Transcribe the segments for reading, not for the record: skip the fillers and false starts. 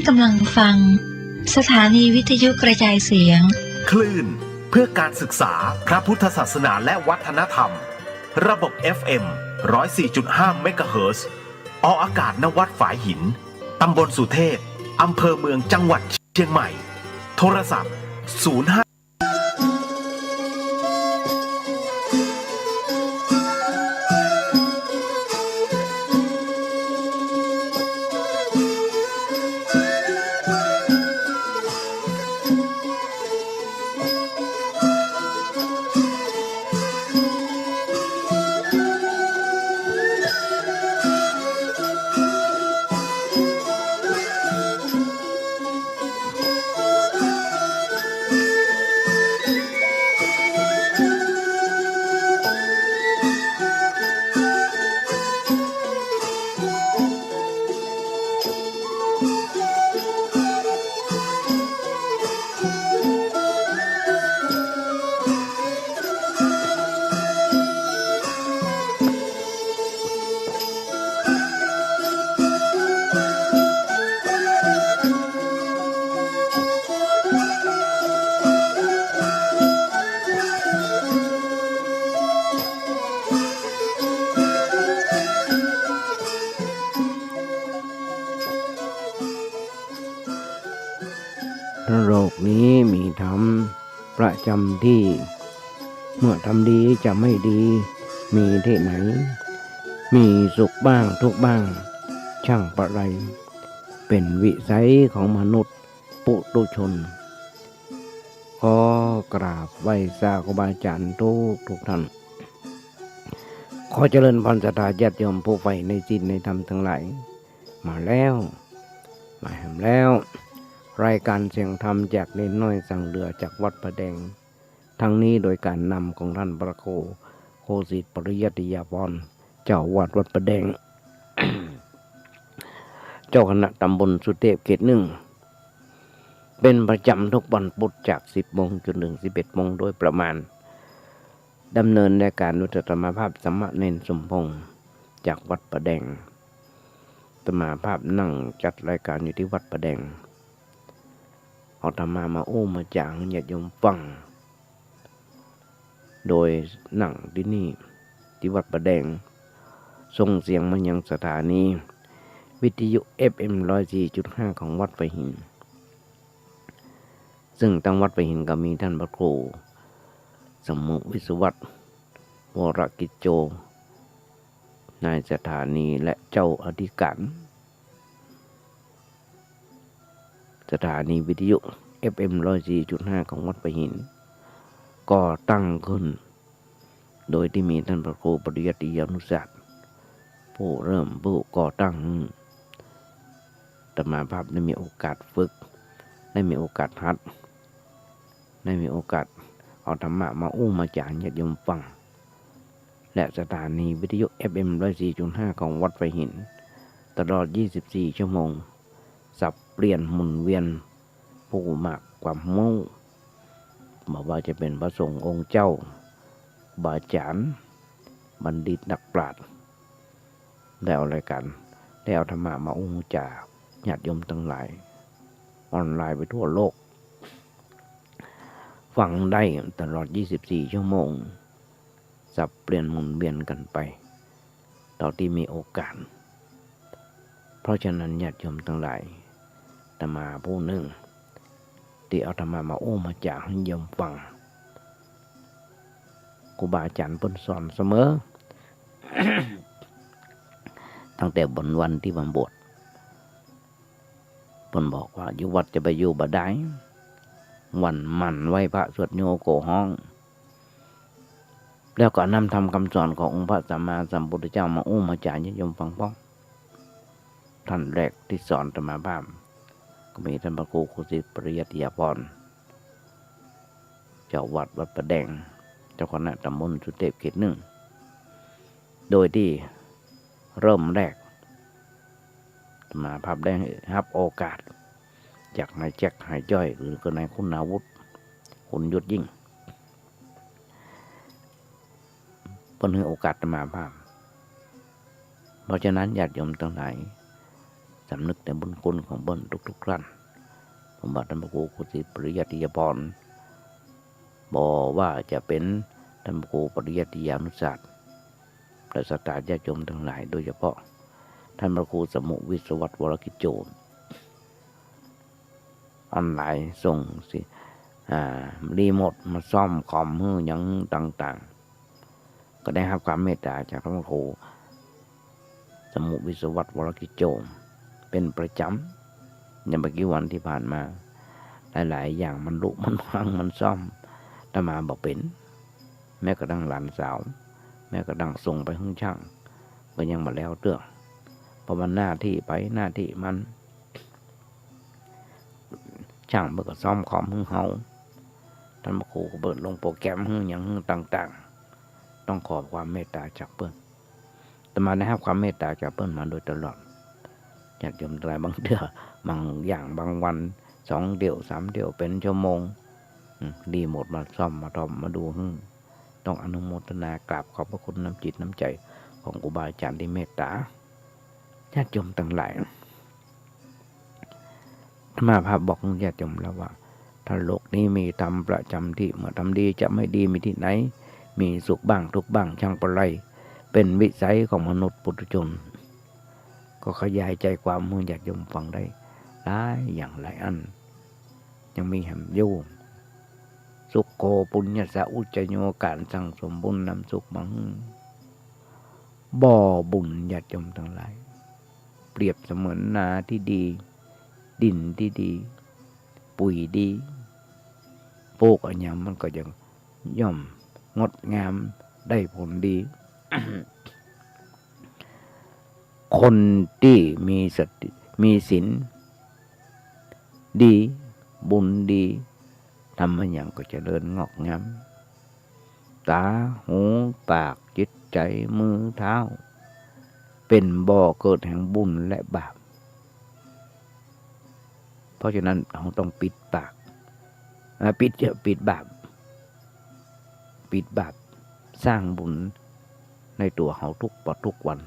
กำลังฟังสถานีวิทยุกระจายเสียงคลื่นเพื่อการศึกษาพระพุทธศาสนาและวัฒนธรรมระบบ FM 104.5 เมกะเฮิรตซ์ออกอากาศณวัดฝายหินตำบลสุเทพอำเภอเมืองจังหวัดเชียงใหม่โทรศัพท์05โลกนี้มีธรรมประจำที่เมื่อทำดีจะไม่ดีมีที่ไหนมีสุขบ้างทุกข์บ้างช่างประไรเป็นวิสัยของมนุษย์ปุถุชนขอกราบไหว้ครูบาอาจารย์ทุกท่านขอเจริญพรศรัทธาญาติโยมผู้ใฝ่ในศีลในธรรมทั้งหลายมาแล้วมาแห่งแล้วรายการเสียงธรรมจากเนนน้อยสังเรือจากวัดประแดงทั้งนี้โดยการนำของท่านพระโคสิทธิปริยัติยาภรณ์เจ้าวัดประแดง เจ้าคณะตำบลสุเทพเขต 1เป็นประจำทุกวันพุธจาก 10 โมงจนถึง 11 โมงโดยประมาณดำเนินในการนุตตมภาพสัมมาเนนสมพงษ์จากวัดประแดงตมาภาพนั่งจัดรายการอยู่ที่วัดประแดงเอาธรรมะมามาจางญาติโยมฟังโดยนั่งที่นี่ที่วัดประแดงส่งเสียงมายังสถานีวิทยุ FM 104.5 ของวัดไผ่หินซึ่งตั้งวัดไผ่หินก็มีท่านพระครูสมุวิศวัตรวรกิจโจนายสถานีและเจ้าอธิการสถานีวิทยุ FM 104.5 ของวัดไผ่หินก็ตั้งขึ้นโดยที่มีท่านพระครูปริยัติยานุศาสตร์ผู้ก่อตั้งอาตมาภาพได้มีโอกาสฝึกได้มีโอกาสหัดได้มีโอกาสเอาธรรมะมามาจางญาติโยมฟังและสถานีวิทยุ FM 104.5 ของวัดไผ่หินตลอด 24 ชั่วโมงสับเปลี่ยนหมุนเวียนผู้มากความมุ่งบอกว่าจะเป็นพระสงฆ์องค์เจ้าบาอาจารย์บัณฑิตนักปราชญ์ได้เอาอะไรกันได้เอาธรรมะมาจ่าญาติโยมทั้งหลายออนไลน์ไปทั่วโลกฟังได้ตลอด 24 ชั่วโมงสับเปลี่ยนหมุนเวียนกันไปต่อที่มีโอกาสเพราะฉะนั้นญาติโยมทั้งหลายอาตมาผู้หนึ่งที่เอาธรรมะมามาจากให้โยมฟังครูบาอาจารย์เพิ่นสอนเสมอ ตั้งแต่บนวันที่วันบวชเพิ่นบอกว่าอยู่วัดจะไปอยู่บ่ได้วันมันไหว้พระสวดโยโกห้องแล้วก็นำธรรมคำสอนขององค์พระสัมมาสัมพุทธเจ้ามามาจากญาติโยมฟังพ้องท่านแรกที่สอนธรรมะภาพก็มีท่านพระครูโคสิทธิปริยัติยาภรณ์เจ้าวัดประแดงเจ้าคณะตำบลสุเทพเขต 1โดยที่เริ่มแรกธรรมะภาพได้รับโอกาสจากนายแจ็คหายจ้อยหรือก็นายคุณาวุฒิคุณยศยิ่งเพิ่นให้โอกาสธรรมะภาพเพราะฉะนั้นญาติโยมทั้งหลายศ ำนึกในบุญคุณของเบิ้ลทุกๆท่านผมบาทท่านพระครูกุศิปริยัติยพรบอกว่าจะเป็นท่านพระครูปริยัติยานุศาสตร์และศรัทธาญาติโยมทั้งหลายโดยเฉพาะท่านพระครูสมุวิศวัตวรกิจโจออนไลน์ส่งรีโมทมาซ่อมคอมมือยังต่างๆก็ได้รับความเมตตาจากท่านพระครูสมุวิศวัตวรกิจโจเป็นประจำอย่างเมื่อกี้วันที่ผ่านมาหลายๆอย่างมันลุมันพังมันซ่อมถ้ามาบอกเป็นแม้กระทั่งหลานสาวแม้กระทั่งส่งไปห้องช่างก็ยังมาแล้วเรื่องเพราะมันหน้าที่ไปหน้าที่มันช่างเบิกซ่อมคอมของเฮาท่านพระครูก็เบิดลงโปรแกรมอย่างต่างๆต้องขอความเมตตาจากเปิ้ลแต่มาได้รับความเมตตาจากเปิ้ลมาโดยตลอดอยากยมตรายบางเดือบางอย่างบางวัน2 เดี่ยว3 เดี่ยวเป็นชั่วโมงดีหมดมาซ่อมมาทอมมาดูต้องอนุโมทนากราบขอบพระคุณน้ำจิตน้ำใจของครูบาอาจารย์ที่เมตตาญาติโยมทั้งหลายธรรมภาพบอกญาติโยมแล้วว่าถ้าโลกนี้มีธรรมประจำที่เมื่อทำดีจะไม่ดีมีที่ไหนมีสุขบ้างทุกข์บ้างช่างประไรเป็นวิสัยของมนุษย์ปุถุชนก็ขยายใจความมือญาติโยมฟังได้หลายอย่างหลายอันยังมีแหมโยงสุขโกปุญญาสะอุจจโยการสั่งสมบุญนำสุขมังบ่อบุญญาติโยมทั้งหลายเปรียบเสมือนนาที่ดีดินที่ดีปุ๋ยดีปลูกอะไรอย่างมันก็ยังย่อมงดงามได้ผลดี คนที่มีสติมีศีลดีบุญดีทำอะไรอย่างก็เจริญงอกงามตาหูปากจิตใจมือเท้าเป็นบ่อเกิดแห่งบุญและบาปเพราะฉะนั้นเราต้องปิดปากปิดบาปสร้างบุญในตัวเราทุกวัน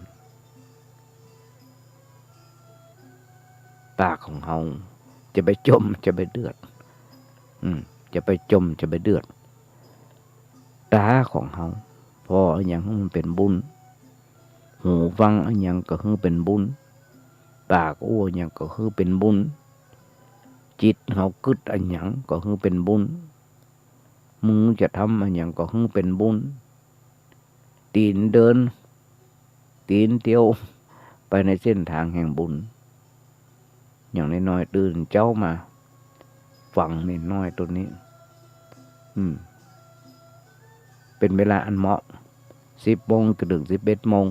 ปากของเราจะไปจมจะไปเดือดจะไปจมจะไปเดือดตาของเราพออย่างมันเป็นบุญหูฟังอย่างก็คือเป็นบุญปากโอ้อย่างก็คือเป็นบุญจิตเรากึดอันอย่างก็คือเป็นบุญมือจะทำอันอย่างก็คือเป็นบุญตีนเดินตีนเที่ยวไปในเส้นทางแห่งบุญอย่างน้อยๆตื่นเจ้ามาฟังน้อยตัวนี้เป็นเวลาอันเหมาะ10 โมงถึง 11 โมง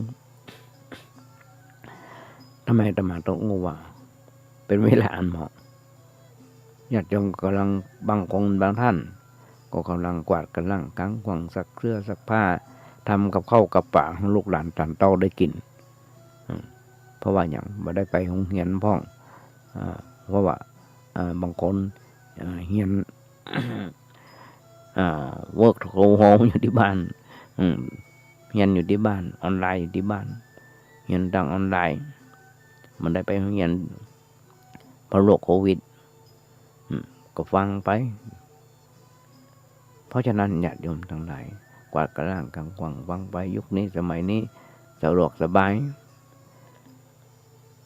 ทำไมอาตมาต้องงูว่าเป็นเวลาอันเหมาะญาติโยมกำลังบางคนบางท่านก็กำลังกวาดกำลังกังขวางซักเสื้อซักผ้าทำกับข้าวกับปลาให้ลูกหลานตานเต้าได้กินเพราะว่าอย่างไม่ได้ไปโรงเรียนพ่องเพราะว่าบางคนเรียนเวิร์กโฮมอยู่ที่บ้านเรียนอยู่ที่บ้านออนไลน์อยู่ที่บ้านเรียนทางออนไลน์มันได้ไปโรงเรียนเพราะโรคโควิดก็ฟังไปเพราะฉะนั้นญาติโยมทั้งหลายกวาดกระล่างกางขวางฟังไปยุคนี้สมัยนี้สะดวกสบาย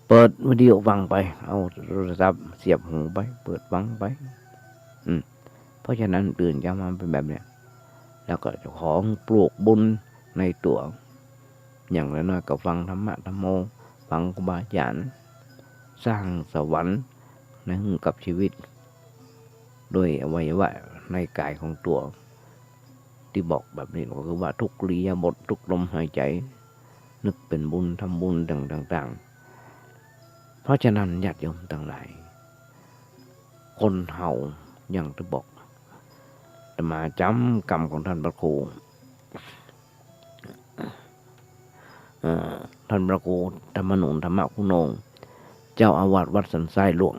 เปิดวิดีโอฟังไปเอาโทรศัพท์เสียบหูไปเปิดฟังไปเพราะฉะนั้นตื่นเช้ามาเป็นแบบเนี้ยแล้วก็จะของปลูกบุญในตัวอย่างน้อยๆก็ฟังธรรมะธรรมโมฟังครูบาอาจารย์สร้างสวรรค์ในกับชีวิตโดยอวัยวะในกายของตัวที่บอกแบบนี้ก็คือว่าทุกอิริยาบถทุกลมหายใจนึกเป็นบุญทำบุญต่างๆเพราะฉะนั้นญาติโยมทั้งหลายคนเฮาอย่างที่บอกแต่มาจำกรรมของท่านพระครูท่านพระครูธรรมนุนธรรมคุณงเจ้าอาวาสวัดสันทรายหลวง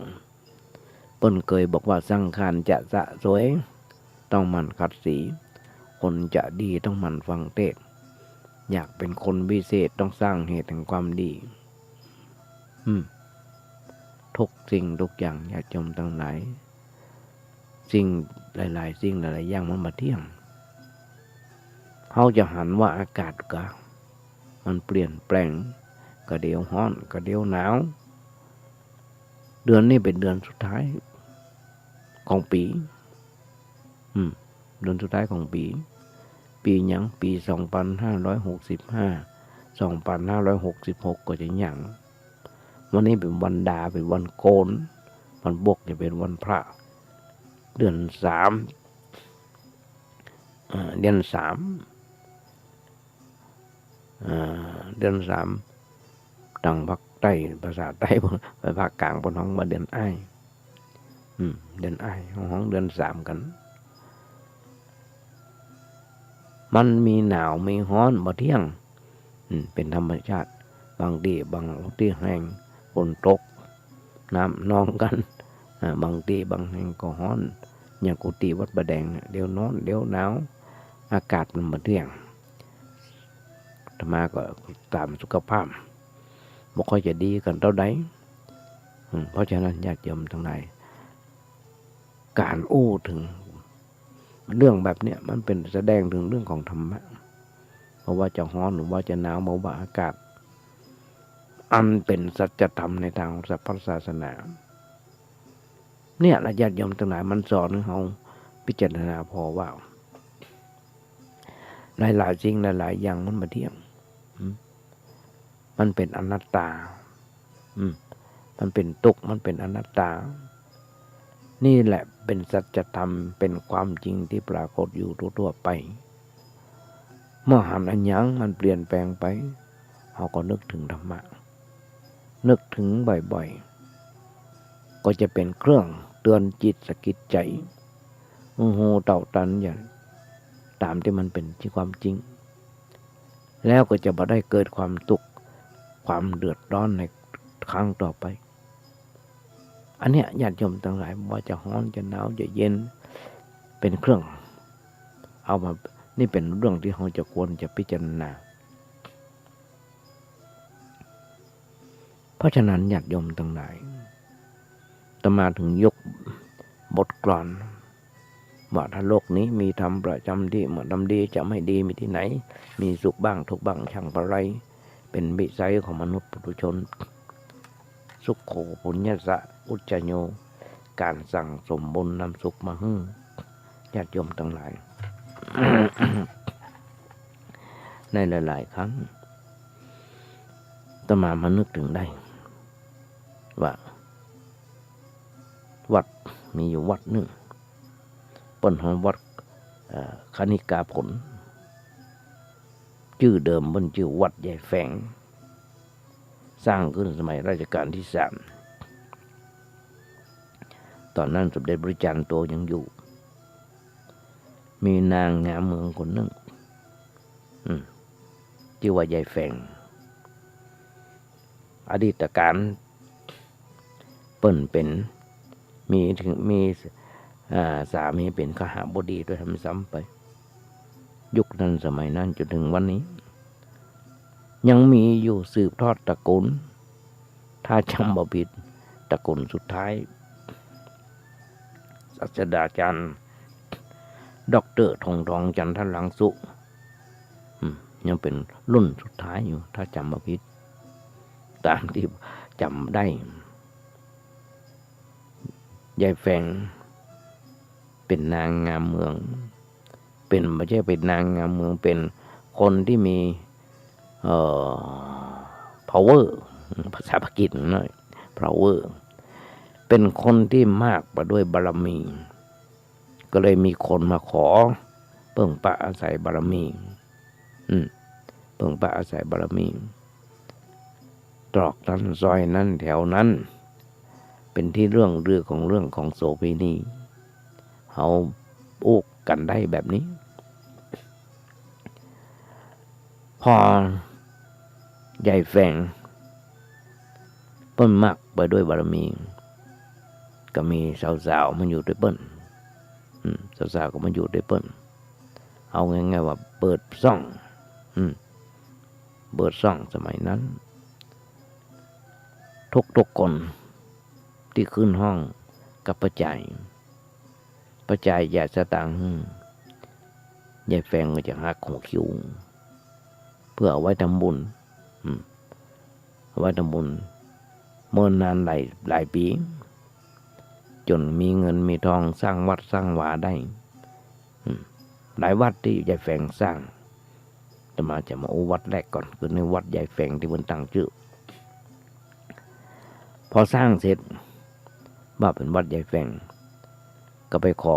เปิ้นเคยบอกว่าสังขารจะสะสวยต้องมันขัดสีคนจะดีต้องมันฟังเทศน์อยากเป็นคนพิเศษต้องสร้างเหตุแห่งความดี ทุกสิ่งทุกอย่างญาติโยมทั้งหลายสิ่งหลายๆสิ่งหลายๆอย่างมันมาเที่ยงเขาจะหันว่าอากาศก็มันเปลี่ยนแปลงก็เดี๋ยวร้อนก็เดี๋ยวหนาวเดือนนี้เป็นเดือนสุดท้ายของปีเดือนสุดท้ายของปีหยังปี2565 2566ก็จะหยังวันนี้เป็นวันดาเป็นวันโกนวันบกจะเป็นวันพระเดือน3เดือน3ต่างภาคใต้ภาษาใต้ไปภาคกลางบนห้องมาเดือนอ้ายเดือนอ้ายห้องเดือน3กันมันมีหนาวมีร้อนบ่เที่ยงเป็นธรรมชาติบางที่แห้งฝนตกน้ำนองกันบางที่บางแห่งก็ร้อนอย่างกุฏิวัดประแดงเดี๋ยวร้อนเดี๋ยวหนาวอากาศมันบ่เที่ยงธรรมาก็ตามสุขภาพบ่ค่อยจะดีกันเท่าใดเพราะฉะนั้นญาติโยมทั้งหลายการอู้ถึงเรื่องแบบเนี้ยมันเป็นแสดงถึงเรื่องของธรรมะเพราะว่าจะร้อนหรือว่าจะหนาวบ่ว่าอากาศอันเป็นสัจธรรมในทางพระศาสนาเนี่ยญาติโยมทั้งหลายมันสอนให้เราพิจารณาพอว่าหลายๆสิ่งหลายๆอย่างมันบ่เที่ยงมันเป็นอนัตตามันเป็นทุกข์มันเป็นอนัตตานี่แหละเป็นสัจธรรมเป็นความจริงที่ปรากฏอยู่ทั่วๆไปเมื่อหันอันยังมันเปลี่ยนแปลงไปเราก็นึกถึงธรรมะนึกถึงบ่อยๆก็จะเป็นเครื่องเตือนจิตสะกิดใจโอ้โหเต่าตันอย่างตามที่มันเป็นที่ความจริงแล้วก็จะบ่ได้เกิดความทุกข์ความเดือดร้อนในครั้งต่อไปอันเนี้ยญาติโยมทั้งหลายว่าจะร้อนจะหนาวจะเย็นเป็นเครื่องเอามานี่เป็นเรื่องที่เราจะควรจะพิจารณาเพราะฉะนั้นญาติโยมทั้งหลายอาตมาถึงยกบทกลอนว่าถ้าโลกนี้มีธรรมประจำที่เมื่อทำดีจะไม่ดีมีที่ไหนมีสุขบ้างทุกข์บ้างช่างประไรเป็นวิสัยของมนุษย์ปุถุชนสุขโขปุญญสะอุจจโยการสั่งสมบุญนำสุขมาให้ญาติโยมทั้งหลาย ในหลายๆครั้งอาตมานึกถึงได้ว่าวัดมีอยู่วัดหนึ่งเปิ้นของวัดคณิกาผลชื่อเดิมมันชื่อวัดใหญ่แฝงสร้างขึ้นสมัยรัชกาลที่3ตอนนั้นสมเด็จพระจันทร์โตยังอยู่มีนางงามเมืองคนหนึ่งชื่อว่าใหญ่แฝงอดีตการเปิ้นเป็นมีสามีเป็นขหบดีด้วยทำซ้ำไปยุคนั้นสมัยนั้นจนถึงวันนี้ยังมีอยู่สืบทอดตระกูลถ้าจำบ่ผิดตระกูลสุดท้ายศาสตราจารย์ดร.ทองจันทลังสุยังเป็นรุ่นสุดท้ายอยู่ถ้าจำบ่ผิดตามที่จำได้ยายแฝงเป็นนางงามเมืองเป็นไม่ใช่เป็นนางงามเมืองเป็นคนที่มีpower ภาษาปากีสหน่อย power เป็นคนที่มากไปด้วยบารมีก็เลยมีคนมาขอเพิ่งปะอาศัยบารมีเพิ่งปะอาศัยบารมีตรอกนั้นซอยนั้นแถวนั้นเป็นที่เรื่องของโสเภณีเขาอู้กันได้แบบนี้พอใหญ่แฝงเปิ้นมากไปด้วยบารมีก็มีสาวๆมันอยู่ด้วยเปิ้นสาวๆก็มาอยู่ด้วยเปิ้นเอาง่ายๆว่าเปิดซ่องเปิดซ่องสมัยนั้นทุกคน ที่ขึ้นห้องกับปัจจัยอย่าสตางค์ยายแฟงก็จะหักของคิวเพื่อเอาไว้ทำบุญเอาไว้ทำบุญเมื่อนานหลายปีจนมีเงินมีทองสร้างวัดสร้างวาได้หลายวัดที่ยายแฝงสร้างจะมาวัดแรกก่อนคือในวัดยายแฝงที่บนตั้งชื่อพอสร้างเสร็จว่าเป็นวัดยายแฝงก็ไปขอ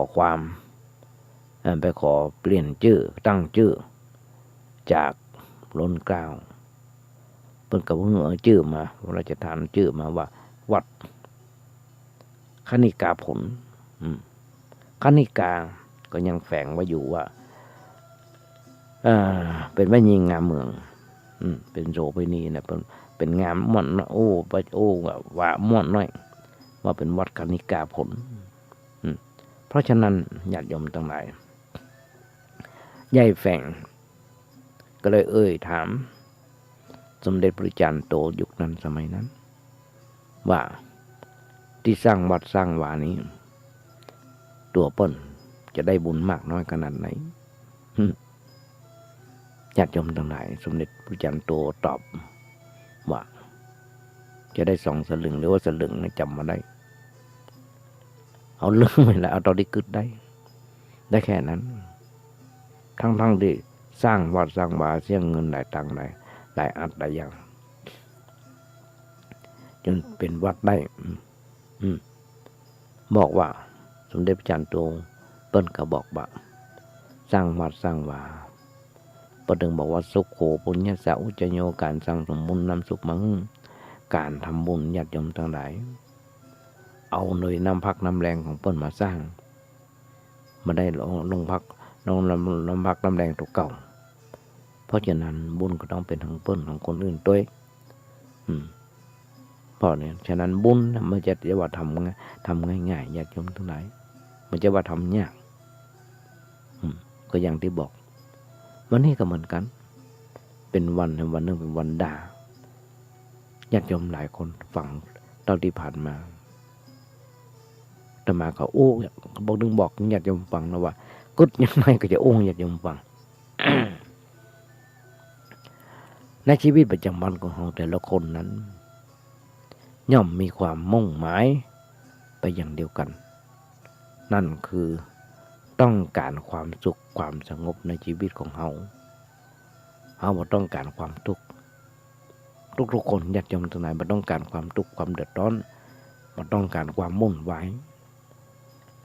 เปลี่ยนชื่อตั้งชื่อจากล้นเกล้าเพิ่นก็เพิ่งเอาชื่อมาเราจะทานชื่อมาว่าวัดคณิกาผลคณิกาก็ยังแฝงไว้อยู่ว่าเป็นว่ายิงงามเมืองเป็นโสเภณีนะเป็นงามม่อนว่าม่อนน้อยว่าเป็นวัดคณิกาผลเพราะฉะนั้นญาติโยมทั้งหลายยายแฝงก็เลยถามสมเด็จพระจันทร์โตยุคนั้นสมัยนั้นว่าที่สร้างวัดสร้างวานี้ตัวเปิ้นจะได้บุญมากน้อยขนาดไหนญาติโยมทั้งหลายสมเด็จพระจันทร์โตตอบว่าจะได้2 สลึงหรือว่าสลึงจำมาได้เอาเรื่องไปแล้วเอาตอนที่กึดได้แค่นั้นทั้งที่สร้างวัดสร้างวาเสียเงินหลายตังค์หลายอัดหลายอย่างจนเป็นวัดได้บอกว่าสมเด็จพระจันทร์โตเปิ้นก็บอกว่าสร้างวัดสร้างวาประดึงบอกว่าสุขโขปุญญสะอุจโยการสร้างสมบุญนำสุขมังการทำบุญญาติโยมทั้งหลายเอาหน่วยน้ำพักน้ำแรงของเปิ้นมาสร้างมาได้ลงพักน้ำพักน้ำแรงตัวเก่าเพราะฉะนั้นบุญก็ต้องเป็นของเปิ้นของคนอื่นด้วยเพราะเนี่ยฉะนั้นบุญมันจะว่าทำง่ายๆญาติโยมทั้งหลายมันจะว่าทำยากก็อย่างที่บอกวันนี้ก็เหมือนกันเป็นวันหนึ่งเป็นวันด่าญาติโยมหลายคนฟังตอนที่ผ่านมาแต่มาก็โอ้บอกญาติโยมฟังนะว่ากุดยังไงก็จะโอ้ญาติโยมฟัง ในชีวิตประจำวันของเราแต่ละคนนั้นย่อมมีความมุ่งหมายไปอย่างเดียวกันนั่นคือต้องการความสุขความสงบในชีวิตของเราบ่ต้องการความทุกข์ทุกคนญาติโยมทั้งหลายบ่ต้องการความทุกข์ความเดือดร้อนบ่ต้องการความมุ่งหมาย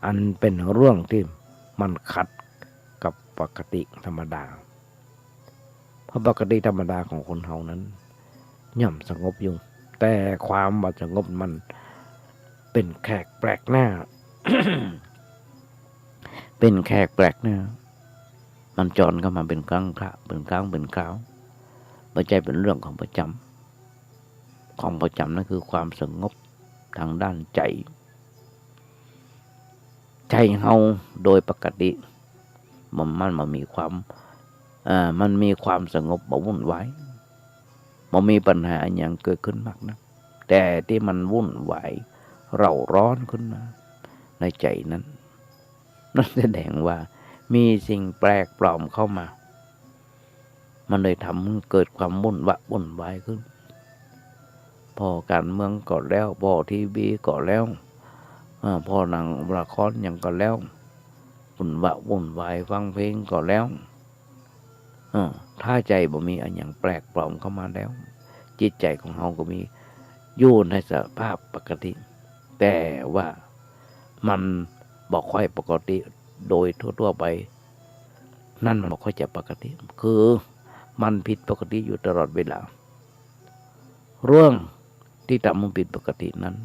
อันเป็นเรื่องที่มันขัดกับปกติธรรมดาเพราะปกติธรรมดาของคนเฮานั้นย่อมสงบอยู่แต่ความบ่สงบมันเป็นแขกแปลกหน้า เป็นแขกแปลกหน้ามันจรเข้ามาเป็นครั้งเป็นคราวปัจจัยเป็นเรื่องของประจำนั่นคือความสงบทางด้านใจเฮาโดยปกติมันมีความสงบบ่วุ่นวายบ่มีปัญหาอย่างเกิดขึ้นมากนะแต่ที่มันวุ่นวายเร่าร้อนขึ้นมาในใจนั้นนั่นแสดงว่ามีสิ่งแปลกปลอมเข้ามามันเลยทำให้เกิดความวุ่นวายขึ้นพอการเมืองก็แล้วพอทีวีก็แล้วพอหนังละครอย่างก็แล้ววุ่นวายฟังเพลงก็แล้วถ้าใจบ่มีอันอย่างแปลกปลอมเข้ามาแล้วจิตใจของเราก็มีอยู่ในสภาพปกติแต่ว่ามันบ่ค่อยปกติโดยทั่วไปนั่นมันบ่ค่อยจะปกติคือมันผิดปกติอยู่ตลอดเวลาเรื่องที่ทำมันผิดปกตินั้น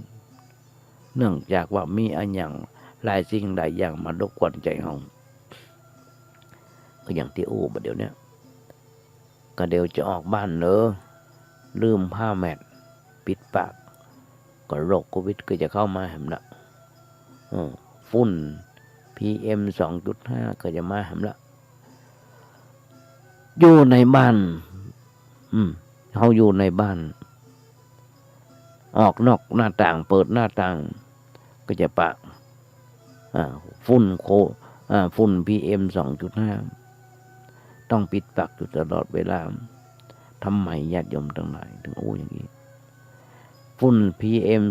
เนื่องจากว่ามีอันอย่างหลายสิ่งหลายอย่างมารบกวนใจเราก็อย่างที่บัดเดี๋ยวนี้ก็เดี๋ยวจะออกบ้านลืมผ้าแมสปิดปากก็โรคโควิดก็จะเข้ามาแหมละฝุ่น PM 2.5 ก็จะมาแหมละอยู่ในบ้านเขาอยู่ในบ้าน ออกนอกหน้าต่างเปิดหน้าต่างก็จะปะฝุ่นฝุ่น PM 2.5ต้องปิดปากอยู่ตลอดเวลาทำไมญาติโยมทั้งหลายถึงอย่างนี้ฝุ่น PM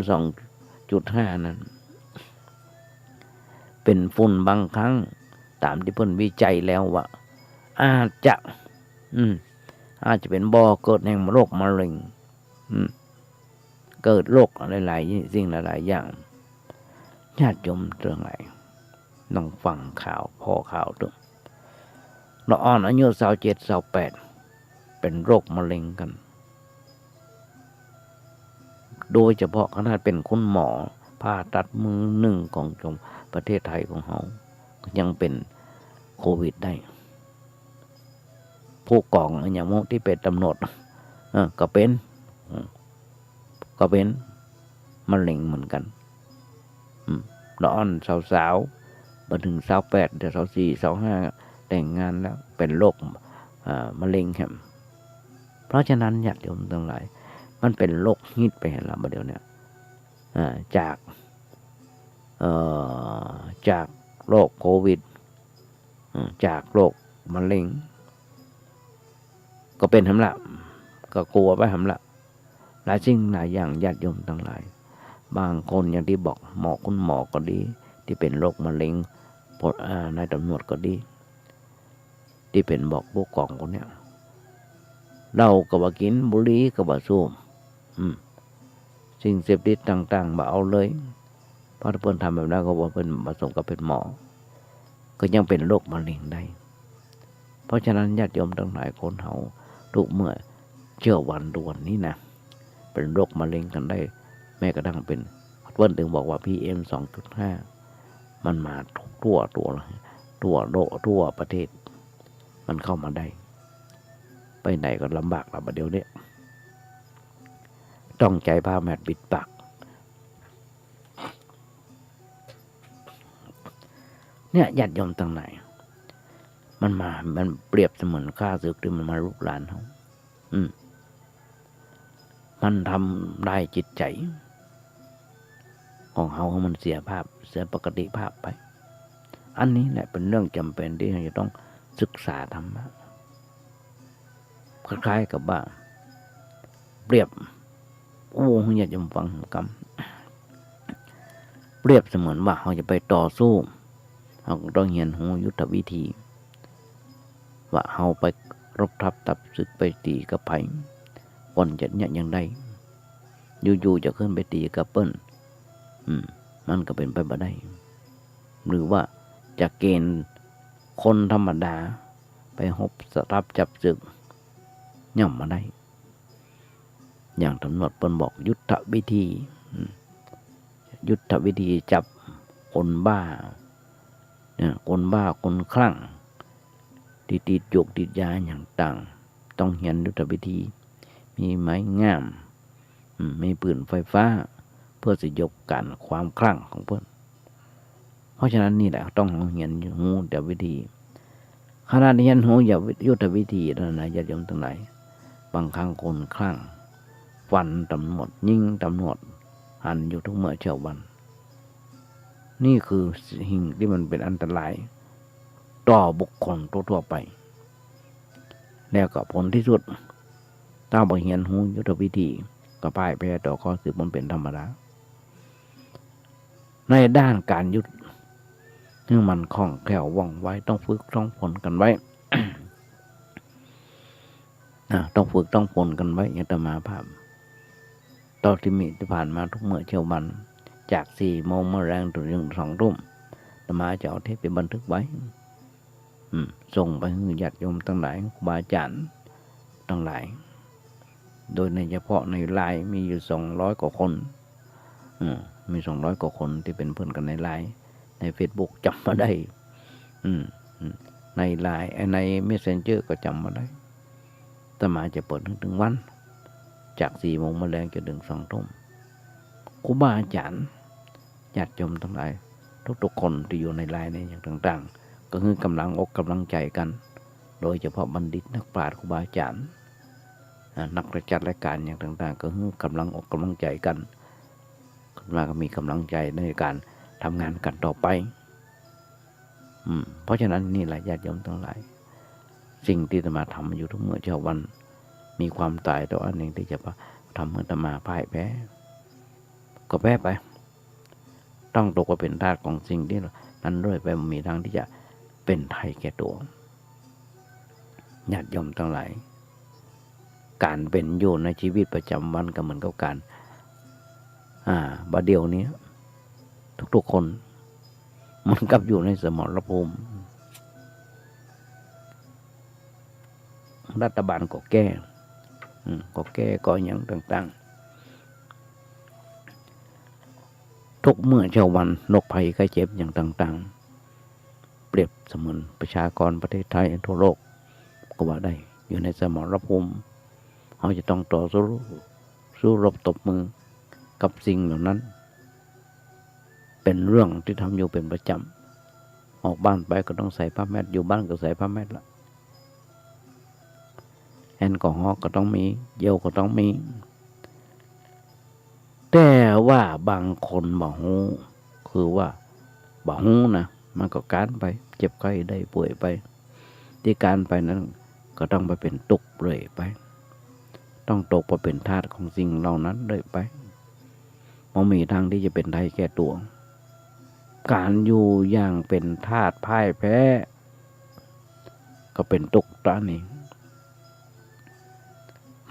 2.5 นั้นเป็นฝุ่นบางครั้งตามที่เพิ่นวิจัยแล้วว่าอาจจะเป็นบ่อเกิดแห่งโรคมะเร็งเกิดโรคหลายๆสิ่งหลายๆอย่างญาติโยมเรื่องไหนต้องฟังข่าวพอข่าวด้วยเราอ่อนอายุ27 28เป็นโรคมะเร็งกันโดยเฉพาะขนาดเป็นคุณหมอผ่าตัดมือหนึ่งของประเทศไทยของเรายังเป็นโควิดได้ผู้กองอย่างพวกที่เป็นตำรวจก็เป็นมะเร็งเหมือนกันเราอ่อนสาวๆมาถึง28เดี๋ยว24 25แต่งงานแล้วเป็นโรคมะเร็งครับเพราะฉะนั้นญาติโยมทั้งหลายมันเป็นโรคฮิตไปแล้วเดี๋ยวนี้จากโรคโควิดจากโรคมะเร็งก็เป็นหำละก็กลัวไปหำละหลายสิ่งหลายอย่างญาติโยมทั้งหลายบางคนอย่างที่บอกคุณหมอก็ดีที่เป็นโรคมะเร็งนายตำรวจก็ดีที่เป็นบอกพวกกองคนเนี้ยเราก็บ่กินบุหรี่ก็บ่สูบสิ่งเสพติดต่างๆบ่เอาเลยเพราะถ้าเพิ่นทำแบบนั้นก็บ่เพิ่นผสมกับเป็นหมอก็ยังเป็นโรคมะเร็งได้เพราะฉะนั้นญาติโยมทั้งหลายคนเฮาทุกเมื่อเชื่อวันด่วนนี้นะเป็นโรคมะเร็งกันได้แม้กระทั่งเป็นเพิ่นถึงบอกว่า PM 2.5 มันมาทั่วโลกทั่วประเทศมันเข้ามาได้ไปไหนก็ลำบากแล้วเดี๋ยวนี้ต้องใจผ้าแมทปิดปากเนี่ยญาติโยมตั้งไหนมันเปรียบเสมือนข้าศึกที่มันมารุกรานเขามันทำลายจิตใจของเขามันเสียปกติภาพไปอันนี้แหละเป็นเรื่องจำเป็นที่เราจะต้องศึกษาธรรมะคล้ายๆกับว่าเปรียบอยากจะฟังคำเปรียบเสมือนว่าเราจะไปต่อสู้เราต้องเรียนรู้ยุทธวิธีว่าเราไปรบทับตับศึกไปตีกับไผก่อนจะเนี่ยยังได้อยู่ๆจะขึ้นไปตีกับเปิ้นมันก็เป็นไปบ่ได้หรือว่าจะเกณฑ์คนธรรมดาไปรบทับจับศึกย่อมมาได้อย่างตำรวจเปิ้นบอกยุทธวิธีจับคนบ้าคนคลั่งที่ติดโยกติดยาอย่างต่างต้องเรียนยุทธวิธีมีไม้งามมีปืนไฟฟ้าเพื่อสยบกันความคลั่งของเพิ่นเพราะฉะนั้นนี่แหละต้องเรียนรู้แต่วิธีขณะเรียนรู้ยุทธวิธีนั่นนะญาติโยมทั้งหลายบางครั้งคนคลั่งฟันตำรวจยิงตำรวจหันอยู่ทุกเมื่อเช้าวันนี่คือสิ่งที่มันเป็นอันตรายต่อบุคคลทั่วไปแล้วก็ผลที่สุดถ้าบ่เรียนรู้ยุทธวิธีก็พ่ายแพ้ต่อข้อสืบมันเป็นธรรมดาในด้านการยุทธซึ่งมันคล่องแคล่วว่องไวต้องฝึกต้องฝนกันไว้ ต้องฝึกต้องฝนกันไว้อาตมาภาพตอนที่ผ่านมาทุกเมื่อเช้าวันจาก4 โมงเมื่อแรงถึง2 ทุ่มอาตมาจะเอาเทปไปบันทึกไว้ส่งไปให้ญาติโยมทั้งหลายครูบาอาจารย์ทั้งหลายโดยในเฉพาะในไลน์มีอยู่200 กว่าคนมี200 กว่าคนที่เป็นเพื่อนกันในไลน์ใน Facebook จำมาได้ในไลน์ใน Messenger ก็จำมาได้อาตมาจะเปิดถึงวันจาก4 โมงมาแรงจนถึง2 ทุ่มครูบาอาจารย์ญาติโยมทั้งหลายทุกๆคนที่อยู่ในไลน์ในอย่างต่างๆก็คือกำลังอกกำลังใจกันโดยเฉพาะบัณฑิตนักปราชญ์ครูบาอาจารย์ นักประจัดรายการอย่างต่างๆก็คือกำลังอกกำลังใจกันมาก็มีกำลังใจในการทำงานกันต่อไปเพราะฉะนั้นนี่แหละญาติโยมทั้งหลายสิ่งที่อาตมาทำอยู่ทุกเมื่อเช้าวันมีความตายต่ออันหนึ่งที่จะทำให้อาตมาพ่ายแพ้ก็แพ้ไปต้องตกว่าเป็นทาสของสิ่งที่นั้นเรื่อยไปมีทางที่จะเป็นไทยแก่ตัวญาติโยมทั้งหลายการเป็นอยู่ในชีวิตประจำวันก็เหมือนกับการบัดเดียวนี้ทุกๆคนมันกับอยู่ในสมรภูมิรัฐบาลก็แก้ก็อย่างต่างๆทุกเมื่อเช้าวันโรคภัยไข้เจ็บอย่างต่างๆเปรียบเสมือนประชากรประเทศไทยทั่วโลกก็ว่าได้อยู่ในสมรภูมิเขาจะต้องต่อสู้รบตบมือกับสิ่งเหล่านั้นเป็นเรื่องที่ทำอยู่เป็นประจำออกบ้านไปก็ต้องใส่ผ้าแมสอยู่บ้านก็ใส่ผ้าแมสละแอลกอฮอล์ก็ต้องมีเจลก็ต้องมีแต่ว่าบางคนบ่ฮู้คือว่าบ่ฮู้นะมันก็การไปเจ็บไข้ได้ป่วยไปที่การไปนั้นก็ต้องไปเป็นตุกเลยไปต้องตกไปเป็นทาสของสิ่งเหล่านั้นเลยไปมันมีทางที่จะเป็นไทยแก่ตัวการอยู่อย่างเป็นทาสพ่ายแพ้ก็เป็นทุกข์ตอนนี้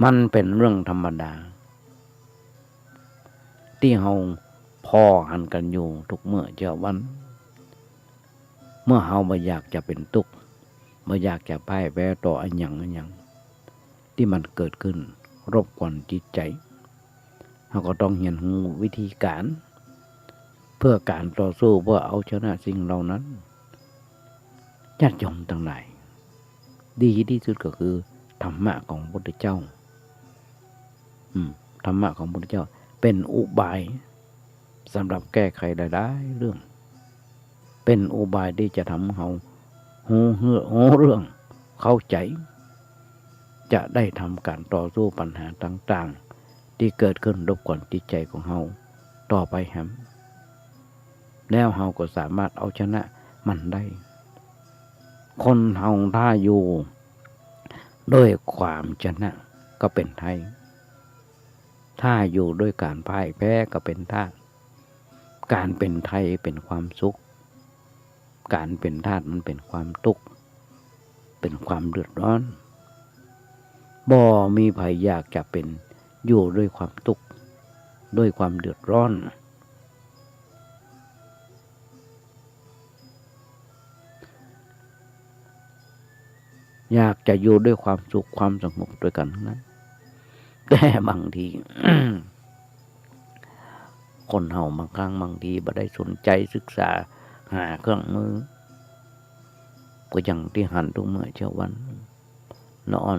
มันเป็นเรื่องธรรมดาที่เฮาพอหันกันอยู่ทุกเมื่อเช้าวันเมื่อเฮาบ่อยากจะเป็นทุกข์บ่อยากจะพ่ายแพ้ต่ออันหยังที่มันเกิดขึ้นรบกวนจิตใจเฮาก็ต้องเรียนรู้วิธีการเพื่อการต่อสู้เพื่อเอาชนะสิ่งเหล่านั้นญาติโยมทั้งหลายดีที่สุดก็คือธรรมะของพระพุทธเจ้าธรรมะของพระพุทธเจ้าเป็นอุบายสำหรับแก้ไขหลายๆเรื่องเป็นอุบายที่จะทำให้เราหูเรื่องเข้าใจจะได้ทำการต่อสู้ปัญหาต่างๆที่เกิดขึ้นรบกวนจิตใจของเราต่อไปครับแล้วเราก็สามารถเอาชนะมันได้คนเราถ้าอยู่ด้วยความชนะก็เป็นไทยถ้าอยู่ด้วยการพ่ายแพ้ก็เป็นทาสการเป็นไทยเป็นความสุขการเป็นทาสมันเป็นความทุกข์เป็นความเดือดร้อนบ่มีใครอยากจะเป็นอยู่ด้วยความทุกข์ด้วยความเดือดร้อนอยากจะอยู่ด้วยความสุขความสงบด้วยกันทั้งนั้นแต่บางที คนเฮาบางครั้งบางทีบ่ได้สนใจศึกษาหาเครื่องมือก็อย่างที่หันทุกเมื่อเช้าวันนอน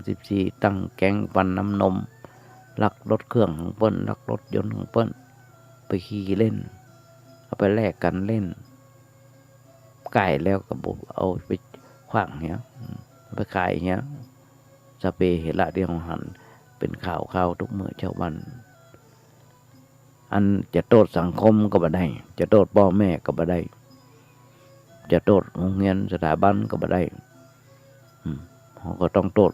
13-14ตั้งแก๊งฟันน้ำนมลักรถเครื่องของเปิ้นลักรถยนต์ของเปิ้นไปขี่เล่นเอาไปแลกกันเล่นไก่แล้วก็บ่เอาไปขว้างเงี้ยไปขายเงี้ยสเปเหระที่ของหันเป็นข่าวทุกเมื่อเช้าวันอันจะโทษสังคมก็บ่ได้จะโทษพ่อแม่ก็บ่ได้จะโทษโรงเรียนสถาบันก็บ่ได้เขาก็ต้องโทษ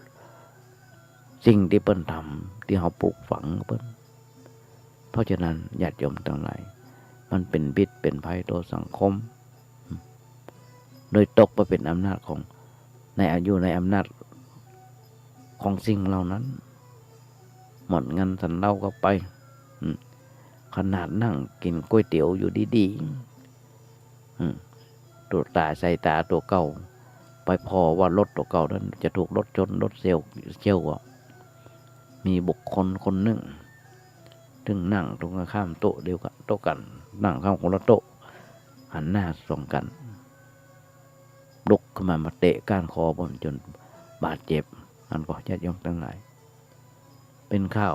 สิ่งที่เปิ้นทำที่เขาปลูกฝังเปิ้นเพราะฉะนั้นญาติโยมทั้งหลายมันเป็นพิษเป็นภัยต่อสังคมโดยตกไปเป็นอำนาจของในอายุในอำนาจของสิ่งเหล่านั้นหมดเงินสันเล่าก็ไปขนาดนั่งกินก๋วยเตี๋ยวอยู่ดีๆตัวตาใส่ตาตัวเก่าไปพอว่ารถตัวเก่านั้นจะถูกรถชนรถเชี่ยวมีบุคคลคนหนึ่งถึงนั่งตรงข้ามโต๊ะเดียวกันโต๊ะกันนั่งข้ามคนละโต๊ะหันหน้าส่องกันลุกขึ้นมาเตะก้านคอบนจนบาดเจ็บอันก็ญาติโยมทั้งหลายเป็นข้าว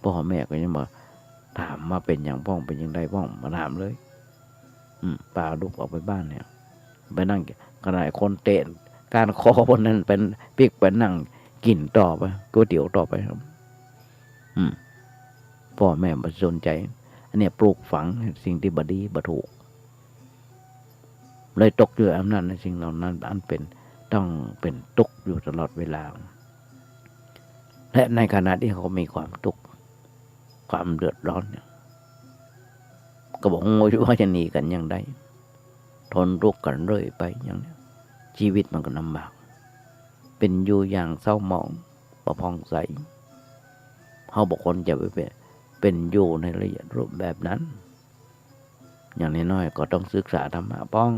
พ่อแม่ก็ยังมาถามมาเป็นอย่างพ้องเป็นอย่างไรพ้องมาถามเลยป่าลุกออกไปบ้านเนี่ยไปนั่งขณะคนเตะก้านคอบนนั้นเป็นปิกไปนั่ง กินต่อไปก๋วยเตี๋ยวต่อไปครับพ่อแม่บ่สนใจอันเนี้ยปลูกฝังสิ่งที่บ่ดีบ่ถูกเลยตกอยู่อำนาจในสิ่งเหล่านั้นอันเป็นต้องเป็นทุกข์อยู่ตลอดเวลาและในขณะที่เขามีความทุกข์ความเดือดร้อนเนี่ยก็บอกว่าจะหนีกันอย่างไรทนทุกข์กันเรื่อยไปอย่างนี้ชีวิตมันก็ลำบากเป็นอยู่อย่างเศร้าหมองประพองใสเขาบอกคนจะไปเป็นอยู่ในระยะรูปแบบนั้นอย่างน้อยๆก็ต้องศึกษาธรรมะป้อง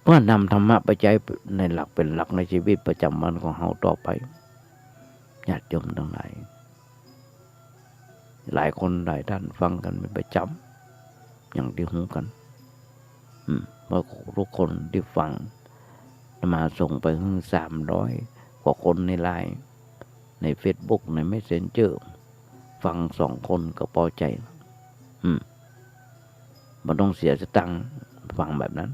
เพื่อนำธรรมะไปใช้ในหลักเป็นหลักในชีวิตประจำวันของเขาต่อไปญาติโยมทั้งหลายหลายคนหลายท่านฟังกันเป็นประจำอย่างที่หูกันเพราะทุกคนที่ฟังมาส่งไปถึง300 กว่าคนในไลน์ใน Facebook ใน Messenger ฟัง2 คนก็พอใจมันต้องเสียสตังค์ฟังแบบนั้น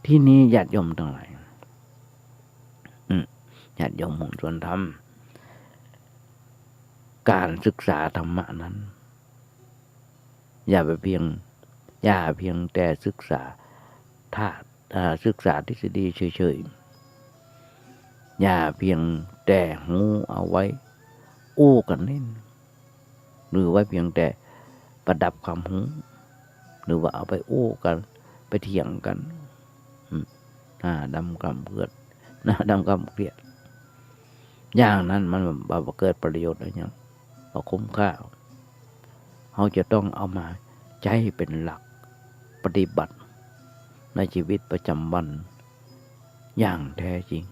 ที่นี้ญาติโยมทั้งหลายญาติโยมมุ่งส่วนธรรมการศึกษาธรรมะนั้นอย่าเพียงแต่ศึกษาศึกษาทฤษฎีเฉยๆอย่าเพียงแต่หูเอาไว้อู้กันเล่นหรือไว้เพียงแต่ประดับความหูหรือว่าเอาไปอู้กันไปเถียงกันหน้าดำกำเกลียดหน้าดำกำเกลียดอย่างนั้นมันเกิดประโยชน์อะไรอย่างก็คุ้มค่าเขาจะต้องเอามาใช้เป็นหลักปฏิบัติในชีวิตประจำวันอย่างแท้จริง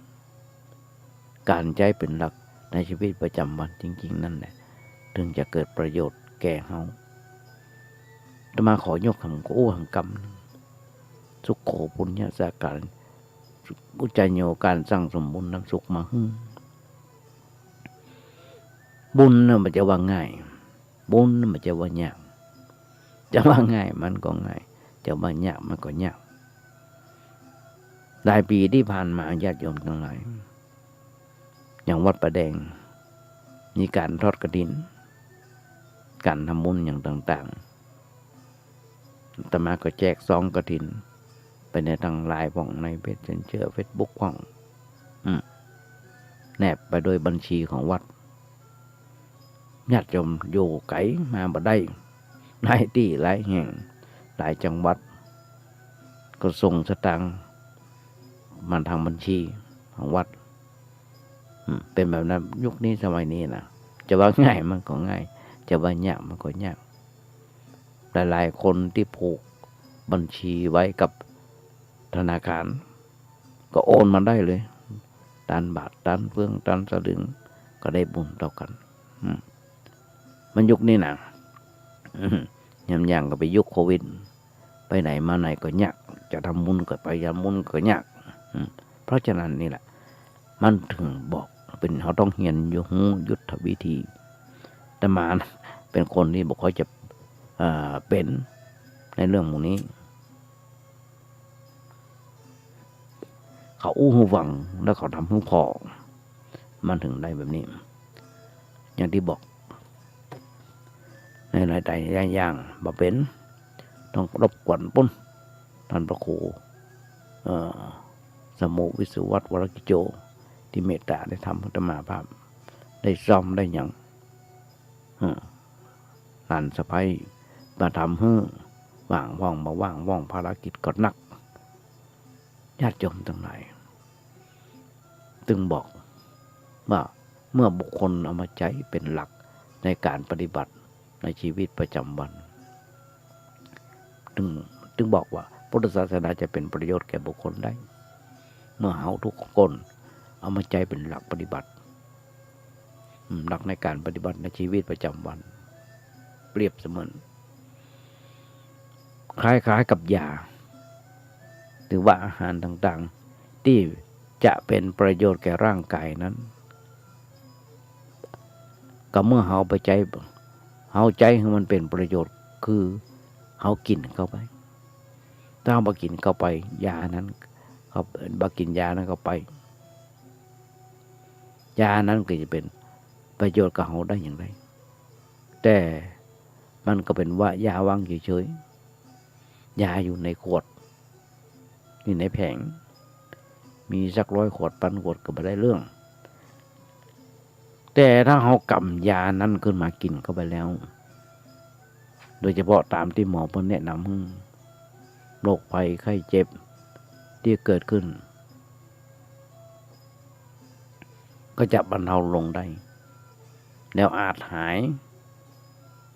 การใช้เป็นหลักในชีวิตประจำวันจริงๆนั่นแหละถึงจะเกิดประโยชน์แก่เขาจะมาขอยกคำโอ้หังกรรมสุขโขปุญญาสาการอุจจโยการสร้างสมบุญน้ำสุขมาบุญน่ะมันจะว่าง่ายบุญน่ะมันจะว่ายากจะว่าง่ายมันก็ง่ายจะว่ายากมันก็ยากหลายปีที่ผ่านมาญาติโยมทั้งหลายอย่างวัดประแดงมีการทอดกฐินการทำบุญอย่างต่างๆอาตมาก็แจกซองกฐินไปในทางไลน์ของในเพจเชื่อเฟซบุ๊กของแนบไปโดยบัญชีของวัดญาติโยมอยู่ไกลมาบ่ได้หลายที่หลายแห่งหลายจังหวัดก็ส่งสตางค์มาทางบัญชีของวัดเป็นแบบนั้นยุคนี้สมัยนี้นะจะว่าง่ายมันก็ง่ายจะว่ายากมันก็ยากหลายๆคนที่ผูกบัญชีไว้กับธนาคารก็โอนมาได้เลยตันบาทตันเฟื่องตันสลึงก็ได้บุญเท่ากันมันยุคนี้นะอย่างก็ไปยุคโควิดไปไหนมาไหนก็ยากจะทำบุญก็ไปยามบุญก็ยากเพราะฉะนั้นนี่แหละมันถึงบอกเป็นเขาต้องเรียนอยู่หูยุทธวิธีแต่มาเป็นคนที่บอกเขาจะเป็นในเรื่องพวกนี้เขาอู้หูฟังแล้วเขาทำหูพอมันถึงได้แบบนี้อย่างที่บอกในหลายๆอย่างบ่เป็นต้องรบกวนปุ้นท่านพระครูสมุวิสุวัตวรกิโจที่เมตตาได้ทำพุทธมาภาพได้ซ่อมได้อย่างหลานสะใภ้มาทำให้ว่างว่องมาว่างว่องภารกิจก็หนักญาติโยมทั้งหลายจึงบอกว่าเมื่อบุคคลเอามาใช้เป็นหลักในการปฏิบัติในชีวิตประจำวันจึงบอกว่าพุทธศาสนาจะเป็นประโยชน์แก่บุคคลได้เมื่อเขาทุกคนเอามาใช้เป็นหลักปฏิบัติหลักในการปฏิบัติในชีวิตประจำวันเปรียบเสมือนคล้ายๆกับยาหรือว่าอาหารต่างๆที่จะเป็นประโยชน์แก่ร่างกายนั้นก็เมื่อเขาไปใจให้มันเป็นประโยชน์คือเขากินเข้าไปถ้าเขากินเข้าไปยานั้นเขากินยานั้นเข้าไป ยานั้นก็จะเป็นประโยชน์กับเราได้อย่างไรแต่มันก็เป็นว่ายาวางเฉยๆยาอยู่ในขวดอยู่ในแผงมีสัก100 ขวดพันขวดก็ไม่ได้เรื่องแต่ถ้าเรากำยานั้นขึ้นมากินเข้าไปแล้วโดยเฉพาะตามที่หมอเพิ่นแนะนำโรคภัยไข้เจ็บที่เกิดขึ้นก็จะบรรเทาลงได้แล้วอาจหาย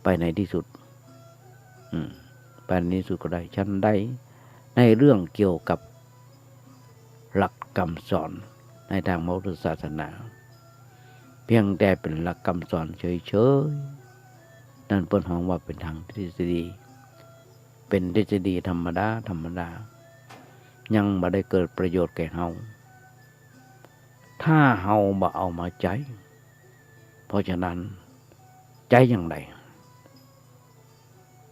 ไปในที่สุดไปในที่สุดก็ได้ชั้นได้ในเรื่องเกี่ยวกับหลักคำสอนในทางพระพุทธศาสนาเพียงแต่เป็นหลักคำสอนเฉยๆนั่นเปิ้นฮ้องว่าเป็นทางทฤษฎีเป็นทฤษฎีธรรมดายังบ่ได้เกิดประโยชน์แก่เฮาถ้าเฮาบ่เอามาใจเพราะฉะนั้นใจอย่างไร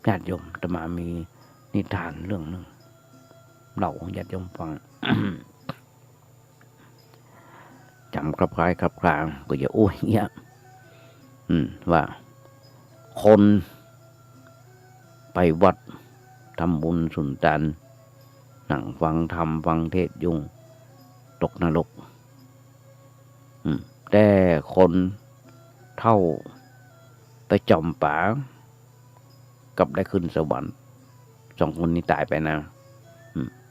ญาติโยมอาตมามีนิทานเรื่องหนึ่งเล่าของญาติโยมฟัง จำคลับคล้ายคลับคลางก็อย่าโอ้ยเงี้ยว่าคนไปวัดทำบุญสุนทานนั่งฟังธรรมฟังเทศยุงตกนรกแต่คนเท่าไปจอมป่ากับได้ขึ้นสวรรค์2 คนนี้ตายไปนะ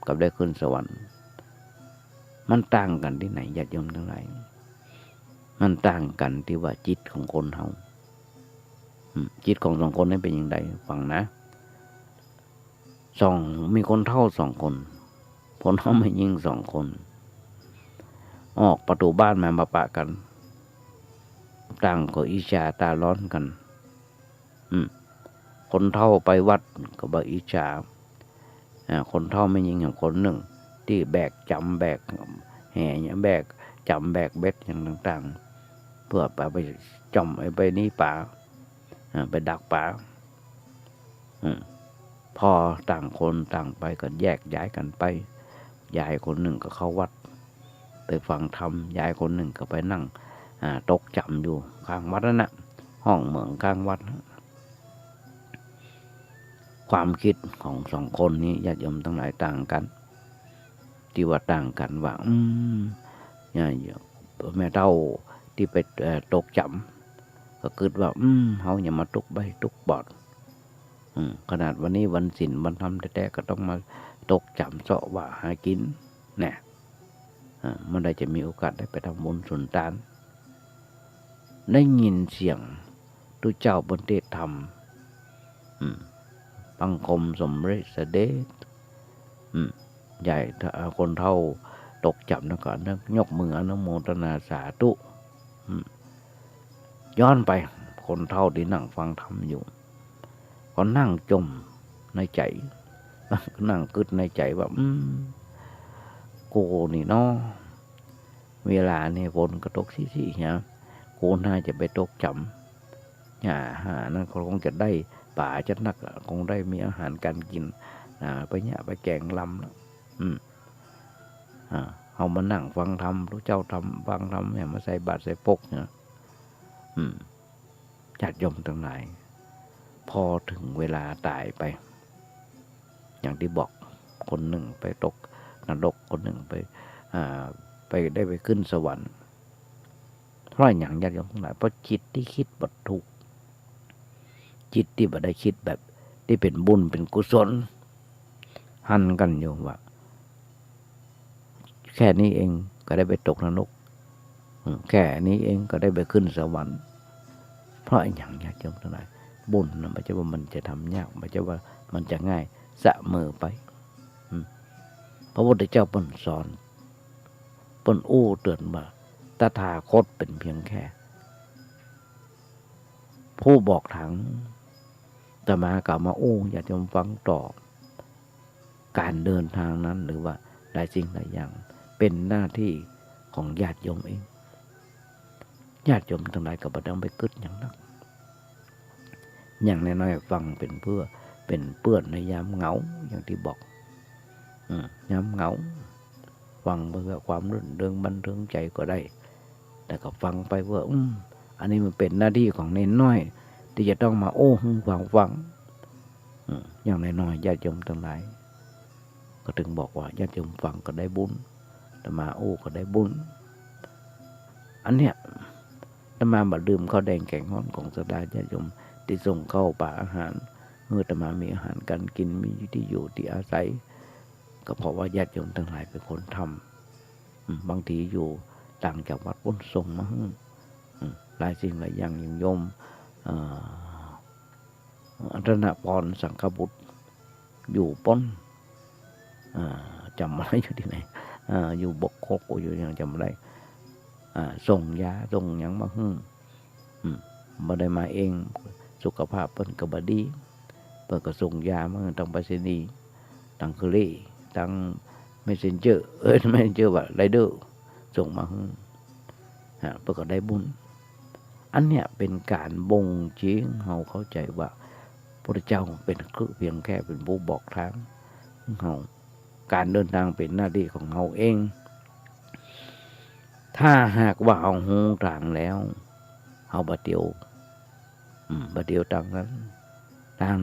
กับได้ขึ้นสวรรค์มันต่างกันที่ไหนญาติโยมทั้งหลายมันต่างกันที่ว่าจิตของคนเฮาจิตของ2 คนนี้เป็นอย่างไรฟังนะมีคนเท่า2 คนคนเท่าไม่ยิ่ง2 คนออกประตูบ้านมาปะกันต่างก็อิจฉาตาร้อนกันคนเท่าไปวัดก็บ่อิจฉาคนเท่าไม่ยิ่งอย่างคนหนึ่งที่แบกจำแบกแห่เนี่ยแบกจำแบกเบ็ดอย่างต่างๆเพื่อไปจอมไปนี่ป่าไปดักป่าพอต่างคนต่างไปก็แยกย้ายกันไปยายคนหนึ่งก็เข้าวัดไปฟังธรรมยายคนหนึ่งก็ไปนั่งตกจำอยู่ข้างวัดนั่นนะห้องเหมืองข้างวัดความคิดของ2 คนนี้ญาติโยมทั้งหลายต่างกันที่ว่าต่างกันว่าเนี่ยแม่เฒ่าที่ไปตกจำก็คิดว่าเฮาอย่ามาตกใบตกบอดขนาดวันนี้วันศีลวันธรรมแท้ๆก็ต้องมาตกจำเสาะว่าหากินเนี่ยมันได้จะมีโอกาสได้ไปทำบุญสุนทานได้ยินเสียงตุเจ้าบนเทศธรรมบังคมสมเด็จเสด็จใหญ่คนเท่าตกจับแล้วก็ยกมืออนุโมทนาสาธุย้อนไปคนเท่าที่นั่งฟังธรรมอยู่ก็นั่งจมในใจนั่งกึดในใจว่ากูนี่เนาะเวลาเนี่ยฝนก็ตกซี่ๆเนี่ยกูน่าจะไปตกจำหานั่นคงจะได้ป่าจะนักคงได้มีอาหารการกินไปเนี่ยไปแกงลำแล้วเอามานั่งฟังธรรมพระเจ้าทำฟังธรรมเนี่ยมาใส่บาตรใส่ปกเนี่ยญาติโยมทั้งหลายพอถึงเวลาตายไปอย่างที่บอกคนหนึ่งไปตกนรกคนหนึ่งไปได้ไปขึ้นสวรรค์เพราะอย่างญาติโยมทั้งหลายเพราะจิตที่คิดบททุกจิตที่บ่ได้คิดแบบที่เป็นบุญเป็นกุศลหันกันโยมว่าแค่นี้เองก็ได้ไปตกนรกแค่นี้เองก็ได้ไปขึ้นสวรรค์เพราะอย่างญาติโยมทั้งหลายบุญนะไม่ใช่ว่ามันจะทำยากไม่ใช่ว่ามันจะง่ายเสมอไปพระพุทธเจ้าเปิ้นสอนเปิ้นอู้เตือนว่าตถาคตเป็นเพียงแค่ผู้บอกทางแต่มากล่าวมาอยากจะฟังต่อการเดินทางนั้นหรือว่าหลายสิ่งหลายอย่างเป็นหน้าที่ของญาติโยมเองญาติโยมทั้งหลายก็บ่ต้องไปกึดอย่างนักอย่างน้อยๆฟังเป็นเพื่อนในยามเหงาอย่างที่บอกยามเหงาฟังเพื่อความรื่นเริงบันเทิงใจก็ได้ แต่ก็ฟังไปว่าอันนี้มันเป็นหน้าที่ของเน้นน้อยที่จะต้องมาโอ้ฟังอย่างน้อยๆญาติโยมทั้งหลายก็ถึงบอกว่าญาติโยมฟังก็ได้บุญแต่มาโอ้ก็ได้บุญอันเนี้ยแต่มาบัดลืมข้าวแดงแกงฮ้อนของสดาญาติโยมที่ส่งเข้าป่าอาหารเมื่อแต่มามีอาหารการกินมีที่อยู่ที่อาศัยก็เพราะว่าญาติโยมทั้งหลายเป็นคนทำบางทีอยู่ต่างจากวัดพ้นส่งมาหลายสิ่งหลายอย่างอย่างโยมอัตนพรสังฆบุตรอยู่ป้นจำไม่ได้อยู่ที่ไหนอยู่บกคกอยู่อย่างจำไม่ได้ส่งยาส่งอย่างมามาได้มาเองสุขภาพเปิ้นก็บดีเปิ้นก็ส่งยามาทางไปรษณีย์ทางเคอรี่ทางเมสเซนเจอร์ไม่เจอว่าไรเดอร์ส่งมาเปิ้นก็ได้บุญอันเนี้ยเป็นการบ่งชี้เราเข้าใจว่าพระเจ้าเป็นคือเพียงแค่เป็นผู้บอกทางเราการเดินทางเป็นหน้าที่ของเราเองถ้าหากว่าเราหูทางแล้วเราบัดเดียวทาง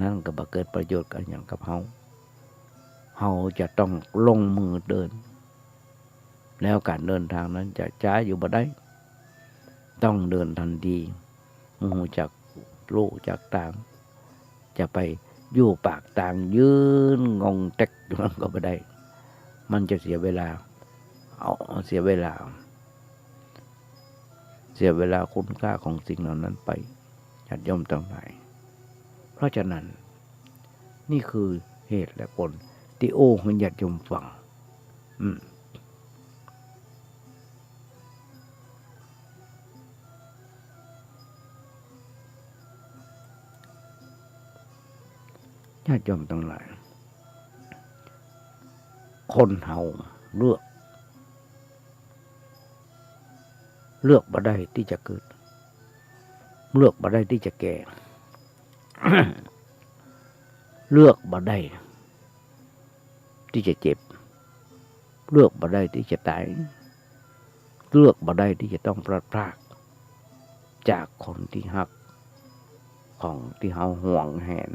นั้นก็บ่เกิดประโยชน์กันอย่างกับเราจะต้องลงมือเดินแล้วการเดินทางนั้นจะช้าอยู่บ่ได้ต้องเดินทันทีหูจากลูกจากต่างจะไปอยู่ปากต่างยืนงงเต็กมันก็บ่ได้มันจะเสียเวลาเสียเวลาคุณค่าของสิ่งเหล่านั้นไปญาติโยมทั้งหลายเพราะฉะนั้นนี่คือเหตุและผลที่โอ้ให้ญาติโยมฟังญาติโยมทั้งหลายคนเฮาเลือกบ่ได้ที่จะเกิดเลือกบ่ได้ที่จะแก่ เลือกบ่ได้ที่จะเจ็บเลือกบ่ได้ที่จะตายเลือกบ่ได้ที่จะต้องพลัดพรากจากคนที่ฮักของที่เฮาห่วงแหน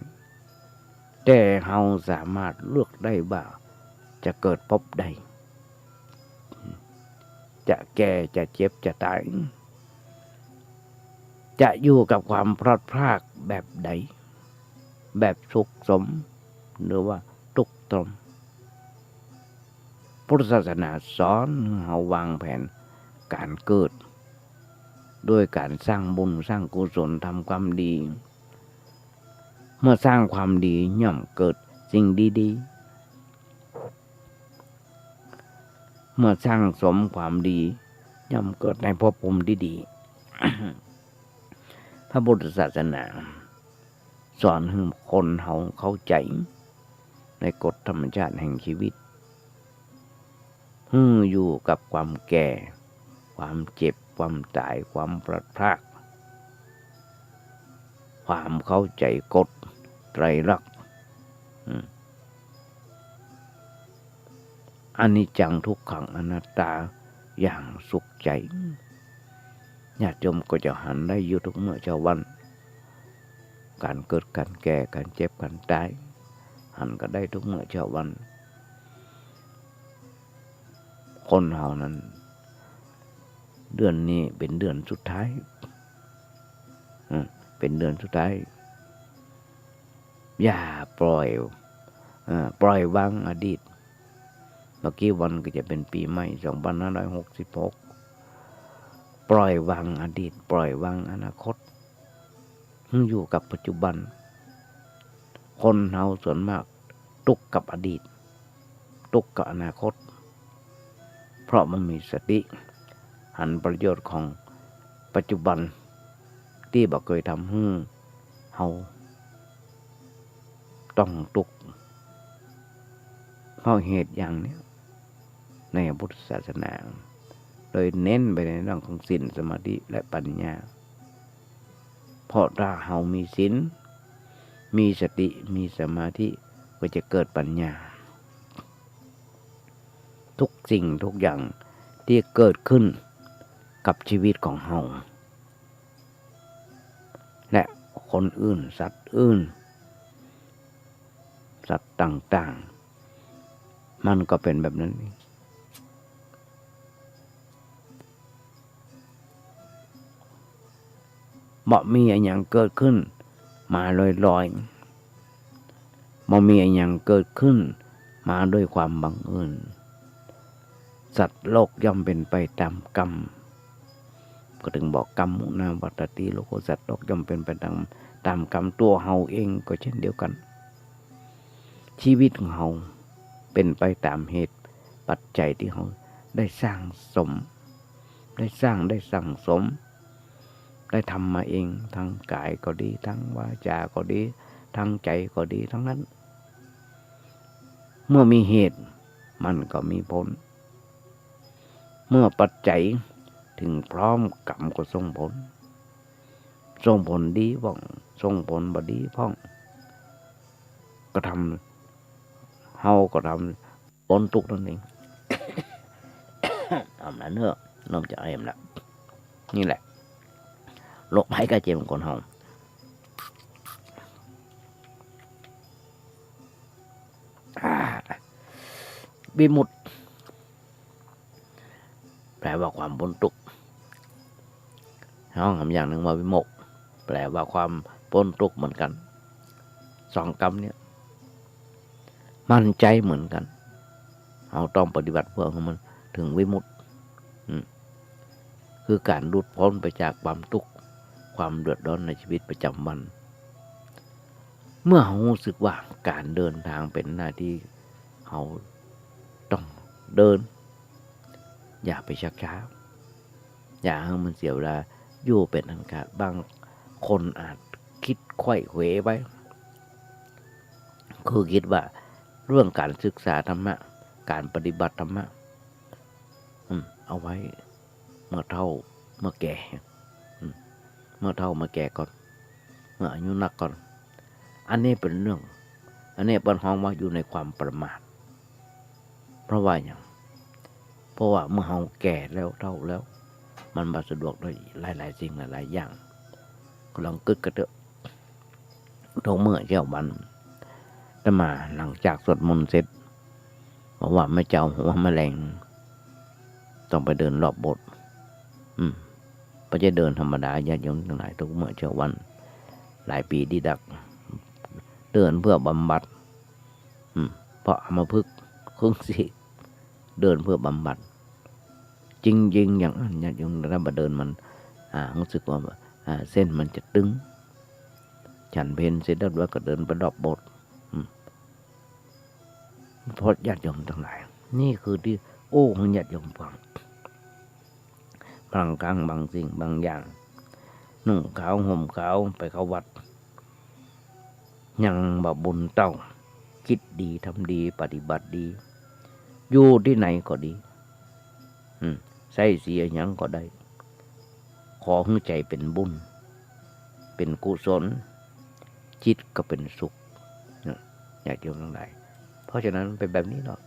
แต่เฮาสามารถเลือกได้ว่าจะเกิดพบใดจะแก่จะเจ็บจะตายจะอยู่กับความพลัดพรากแบบใดแบบสุขสมหรือว่าทุกข์ทรมพุทธศาสนาสอนเฮาวางแผนการเกิดด้วยการสร้างบุญสร้างกุศลทำความดีเมื่อสร้างความดีย่อมเกิดสิ่งดีๆเมื่อสร้างสมความดีย่อมเกิดในภพภูมิที่ดี พระพุทธศาสนาสอนให้คนเขาเข้าใจในกฎธรรมชาติแห่งชีวิตอยู่กับความแก่ความเจ็บความตายความพลัดพรากความเข้าใจกฎไตรลักษณ์อนิจจังทุกขังอนัตตาอย่างสุขใจญาติโยมก็จะหันได้อยู่ทุกเมื่อเช้าวันการเกิดการแก่การเจ็บการตายหันก็ได้ทุกเมื่อเช้าวันคนเฮานั้นเดือนนี้เป็นเดือนสุดท้ายเป็นเดือนสุดท้ายอย่าปล่อยวางอดีตเมื่อกี้วันก็จะเป็นปีใหม่2566ปล่อยวางอดีตปล่อยวางอนาคตอยู่กับปัจจุบันคนเฮาส่วนมากตุกกับอดีตตุกกับอนาคตเพราะมันมีสติหันประโยชน์ของปัจจุบันที่บ่เคยทำให้เฮาต้องตุกเพราะเหตุอย่างนี้ในพุทธศาสนาโดยเน้นไปในเรื่องของศีลสมาธิและปัญญาเพราะถ้าเฮามีศีลมีสติมีสมาธิก็จะเกิดปัญญาทุกสิ่งทุกอย่างที่เกิดขึ้น กับชีวิตของเฮาและคนอื่นสัตว์อื่นสัตว์ต่างๆมันก็เป็นแบบนั้นบ่มีอะไรอย่างเกิดขึ้นมาลอยๆบ่มีอะไรอย่างเกิดขึ้นมาด้วยความบังเอิญสัตว์โลกย่อมเป็นไปตามกรรมก็ถึงบอกกรรมมุนาวัตติโลกสัตว์โลกย่อมเป็นไปตามกรรมตัวเฮาเองก็เช่นเดียวกันชีวิตของเฮาเป็นไปตามเหตุปัจจัยที่เฮาได้สร้างสมได้สั่งสมได้ทำมาเองทั้งกายก็ดีทั้งวาจาก็ดีทั้งใจก็ดีทั้งนั้นเมื่อมีเหตุมันก็มีผลเมื่อปัจจัยถึงพร้อมกรรมก็ส่งผลดีบ้องส่งผลบ่ดีพ้องก็ทำเฮาก็ทำผลทุกข์นั่นเอง ทำนั้นเนอะน้องจะเอ็มละนี่แหละโรคภัยไข้เจ็บของคนเฮาวิมุตติแปลว่าความพ้นทุกข์ห้องคำอย่างหนึ่งว่าวิโมกข์แปลว่าความพ้นทุกข์เหมือนกันสองคำเนี่ยมั่นใจเหมือนกันเราต้องปฏิบัติเพื่อให้มันถึงวิมุตติคือการหลุดพ้นไปจากความทุกข์ความเดือดร้อนในชีวิตประจำวันเมื่อเรารู้สึกว่าการเดินทางเป็นหน้าที่เราต้องเดินอย่าไปชักช้าอย่าให้มันเสียเวลาอยู่เป็นอันขาดบางคนอาจคิดไขว้เขวไว้คือคิดว่าเรื่องการศึกษาธรรมะการปฏิบัติธรรมะเอาไว้เมื่อเฒ่าเมื่อแก่เมื่อเฒ่าเมื่อแก่ก่อนเมื่ออายุนักก่อนอันนี้เป็นเรื่องอันนี้เป็นห้องว่าอยู่ในความประมาทเพราะว่าอย่างเพราะว่าเมื่อเราแก่แล้วเฒ่าแล้วมันบ่สะดวกด้วยหลายๆสิ่งหลายๆอย่างก็ลองกึกกระเตอะทุกเมื่อเช้าวันแต่มาหลังจากสวดมนต์เสร็จบอกว่าไม่เจ้าหัวแมลงต้องไปเดินรอบโบสถ์ไม่ใช่เดินธรรมดาญาติโยมทั้งหลายทุกเมื่อเช้าวันหลายปีดีดักเดินเพื่อบำบัดเพราะอัมพฤกษ์ครึ่งสิเดินเพื่อบำบัดจริงๆอย่างนั้นญาติโยมถ้ามาเดินมันรู้สึกว่าเส้นมันจะตึงฉันเพลเสร็จแล้วก็เดินไปรอบโบสถ์เพราะญาติโยมทั้งหลายนี่คือที่โอ้ของญาติโยมฟังบางครั้งบางสิ่งบางอย่างนุ่งขาวห่มขาวไปเข้าวัดยังบ่บุญเต้าคิดดีทำดีปฏิบัติดีอยู่ที่ไหนก็ดีใส่เสียหยังก็ได้ขอให้ใจเป็นบุญเป็นกุศลจิตก็เป็นสุขอยากโยมทั้งหลายเพราะฉะนั้นเป็นแบบนี้เนาะ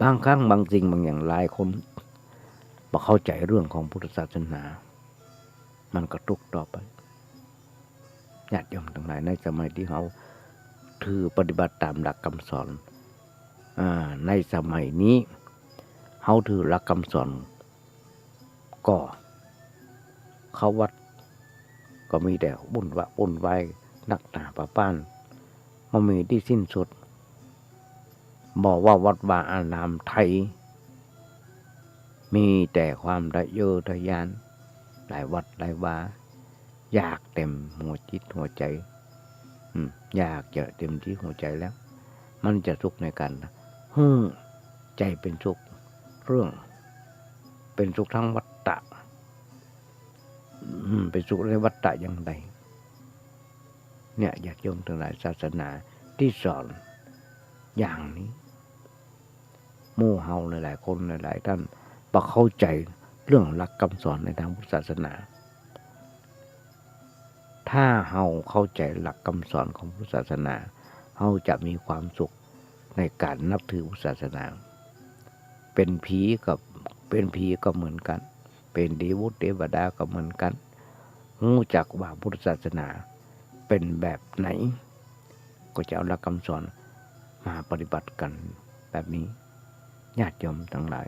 บางครั้งบางสิ่งบางอย่างหลายคนบ่เข้าใจเรื่องของพุทธศาสนามันก็ทุกข์ต่อไปญาติโยมทั้งหลายในสมัยที่เขาถือปฏิบัติตามหลักคำสอนในสมัยนี้เขาถือหลักคำสอนก็เข้าวัดก็มีแต่วุ่นวายนักหนาป่าป้านมันมีที่สิ้นสุดบอกว่าวัดวาอารามไทยมีแต่ความทะเยอทะยานหลายวัดหลายวาอยากเต็มหัวจิตหัวใจอยากจะเต็มที่หัวใจแล้วมันจะสุขในการใจเป็นสุขเรื่องเป็นสุขทั้งวัฏฏะเป็นสุขในวัฏฏะอย่างใดเนี่ยอยากโยมทั้งหลายศาสนาที่สอนอย่างนี้หมู่เฮาหลายๆคนหลายๆท่านพอเข้าใจเรื่องหลักคำสอนในทางพุทธศาสนาถ้าเฮาเข้าใจหลักคำสอนของพุทธศาสนา เขาจะมีความสุขในการนับถือศาสนาเป็นผีก็เหมือนกันเป็นเทวดาก็เหมือนกันรู้จักว่าพุทธศาสนาเป็นแบบไหนก็จะเอาหลักคำสอนมาปฏิบัติกันแบบนี้ญาติโยมทั้งหลาย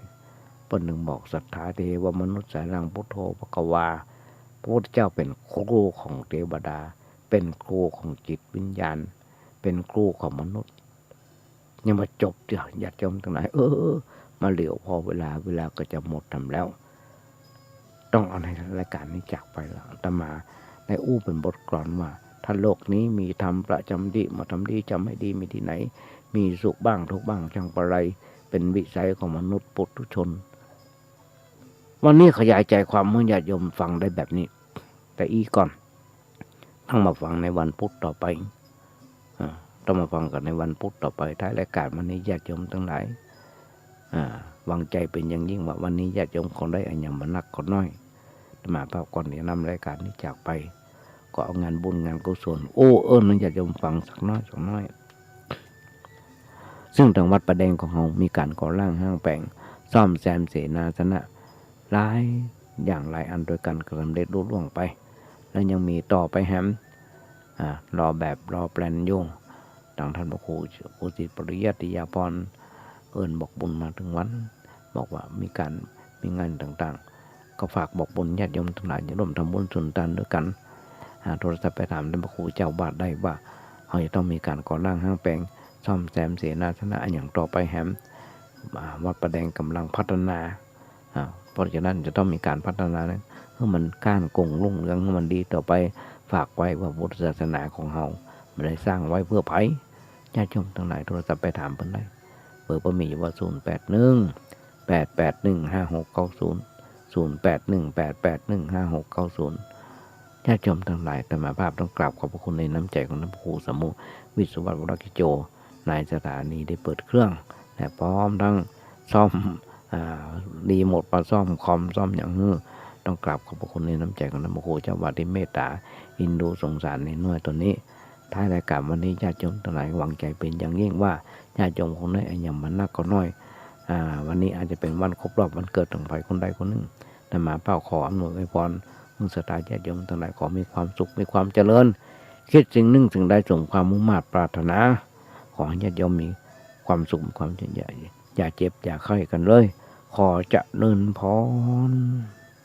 ปนหนึ่งบอกศรัทธาเทวมนุษย์สารังพุทโธภควาพระพุทธเจ้าเป็นครูของเทวดาเป็นครูของจิตวิญญาณเป็นครูของมนุษย์ยังมาจบเดี๋ยวญาติโยมทั้งหลายมาเหลียวพอเวลาก็จะหมดทำแล้วต้องเอาในรายการนี้จากไปแล้วอาตมาในเป็นบทกลอนว่าถ้าโลกนี้มีธรรมประจำดีมาทำดีจำให้ดีมีที่ไหนมีสุขบ้างทุกข์บ้างจังประไรเป็นวิสัยของมนุษย์ปุถุชนวันนี้ขยายใจความเมื่อญาติโยมฟังได้แบบนี้แต่อีก่อนต้องมาฟังในวันพุธต่อไปต้องมาฟังกันในวันพุธต่อไปท้ายรายการวันนี้ญาติโยมทั้งหลายวางใจเป็นอย่างยิ่งว่าวันนี้ญาติโยมคนได้อันยังมานักคนน้อยมาภาพก่อนเดี๋ยวนำรายการนี้จากไปก็เอางานบุญงานกุศลนั้นญาติโยมฟังสักน้อยซึ่งทางวัดประแดงของเรามีการก่อร่างห้างแปลงซ่อมแซมเสนาสนะหลายอย่างหลายอันโดยการสำเร็จรุ่ล่วงไปแล้วยังมีต่อไปแฮมรอแปลนโยงทางท่านพระครูอุทิศปริยัติยาพรบอกบุญมาถึงวันบอกว่ามีงานต่างๆก็ฝากบอกบุญญาติโยมทั้งหลายจะร่วมทำบุญสุนทานด้วยกันโทรศัพท์ไปถามท่านพระครูเจ้าวาดได้ว่าเขาจะต้องมีการก่อร่างห้างแปลงซ่อมแซมเสนาสนะอย่างต่อไปแฮมวัดประแดงกำลังพัฒนาเพราะฉะนั้นจะต้องมีการพัฒนาให้มันก้านกงรุ่งเรืองให้มันดีต่อไปฝากไว้ว่าพุทธศาสนาของเราไม่ได้สร้างไว้เพื่อไผญาติโยมทั้งหลายโทรศัพท์ไปถามเพิ่นได้เบอร์บ่มีว่า0818815690 081881881560ญาติโยมทั้งหลายธรรมภาพต้องกราบขอบพระคุณในน้ำใจของท่านพระครูสมุวิศวะวรกิโจนายสถานีได้เปิดเครื่องและพร้อมทั้งซ่อมรีโมทมาซ่อมคอมซ่อมอย่างนี้ต้องกราบขอบพระคุณในน้ำใจของท่านพระครูเจ้าวาดที่เมตตาอินดูสงสารในน้อยตัวนี้ท้ายรายการวันนี้ญาติโยมทั้งหลายหวังใจเป็นอย่างยิ่งว่าญาติโยมคงได้อันยังมันนักก็น้อยวันนี้อาจจะเป็นวันครบรอบวันเกิดของใครคนใดคนหนึ่งแต่มาเป้าขออำนวยไว้พรมุสตาญาติโยมทั้งหลายขอมีความสุขมีความเจริญคิดสิ่งหนึ่งสิ่งใดสมความมุ่งมั่นปรารถนาขอให้ญาติโยมมีความสุขความเจริญอย่าเจ็บอย่าไข้กันเลยขอเจริญพร